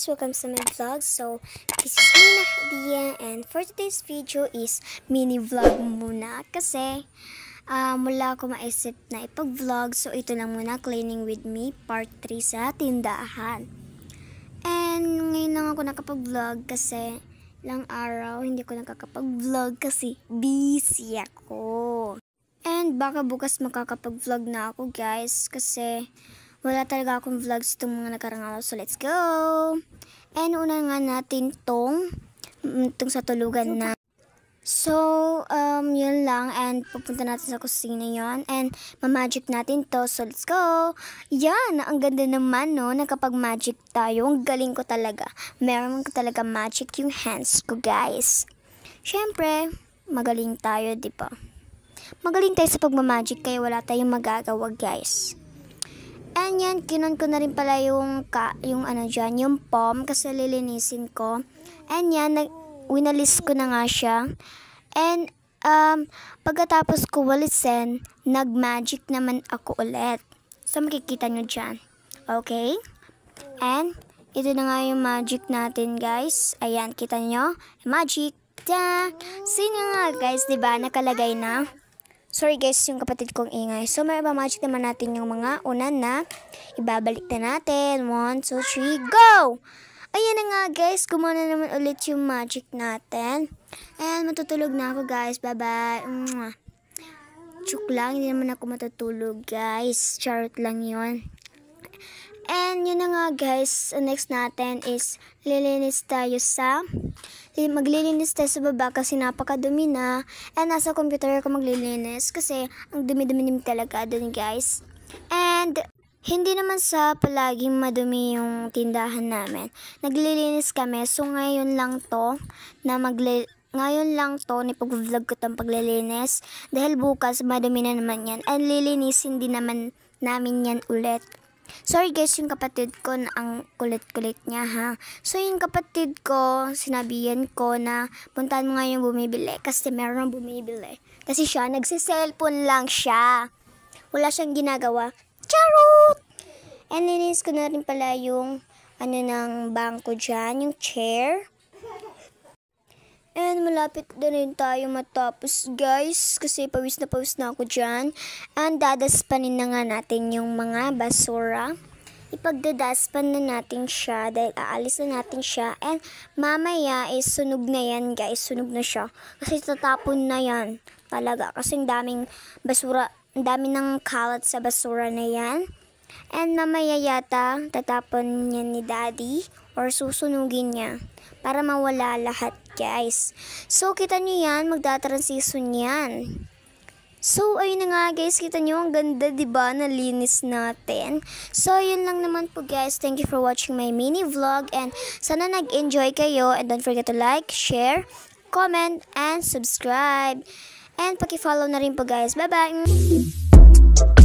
guys, welcome to my vlog. So this is Nina Hadia, and for today's video is mini vlog muna kasi mula ako maisip na ipag-vlog. So ito lang muna, cleaning with me part 3 sa tindahan. And ngayon lang ako nakapag-vlog kasi ilang araw hindi ko nakakapag-vlog kasi busy ako. And baka bukas makakapag-vlog na ako guys kasi wala talaga akong vlogs itong mga nakarang araw. So let's go! And una nga natin tong sa tulugan na. So yun lang, and pupunta natin sa kusina yon and ma-magic natin to. So let's go! Yan! Ang ganda naman no, nakapag-magic tayo. Ang galing ko talaga. Meron ko talaga magic yung hands ko guys. Syempre, magaling tayo, di ba? Magaling tayo sa pagmamagic kaya wala tayong magagawa guys. And yan, kinon ko na rin pala yung palm kasi lilinisin ko. And yan, winalis ko na nga siya. And pagkatapos ko walisin, nag-magic naman ako ulit. So makikita nyo dyan. Okay? And ito na nga yung magic natin guys. Ayan, kita nyo? Magic. Ta! Sino nga guys, diba? Nakalagay na. Sorry guys, yung kapatid kong ingay. So, may magic naman natin yung mga unan na ibabalik na natin. 1, 2, 3, go! Ayan na nga guys, gumana naman ulit yung magic natin. And matutulog na ako guys. Bye-bye. Chuk lang, hindi naman ako matutulog guys. Charot lang yun. And yun na nga guys, next natin is maglilinis tayo sa baba kasi napakadumi na. And nasa computer ko maglilinis kasi ang dumi-dumi talaga dun guys. And hindi naman sa palaging madumi yung tindahan namin. Naglilinis kami. So ngayon lang to pag-vlog ko itong paglilinis. Dahil bukas madumi na naman yan. And lilinisin din naman namin yan ulit. Sorry guys, yung kapatid ko na ang kulit-kulit niya ha. So yung kapatid ko, sinabihan ko na puntahan mo nga yung bumibili kasi meron bumibili. Kasi siya, nagsiselfon lang siya. Wala siyang ginagawa. Charot! And linis ko na rin pala yung ng bangko dyan, yung chair. And malapit na rin tayo matapos guys kasi pawis na ako dyan. And dadaspanin na nga natin yung mga basura. Ipagdadaspan na natin siya dahil aalis na natin siya. And mamaya is sunog na yan guys, sunog na siya. Kasi tatapon na yan talaga kasi ang daming basura, ang dami ng kalat sa basura na yan. And mamaya yata tatapon niya ni daddy or susunugin niya para mawala lahat guys. So kita nyo yan, magda-transition yan. So ayun na nga guys, kita nyo ang ganda diba, nalinis natin. So yun lang naman po guys, thank you for watching my mini vlog and sana nag-enjoy kayo, and don't forget to like, share, comment, and subscribe. And paki-follow na rin po guys. Bye bye!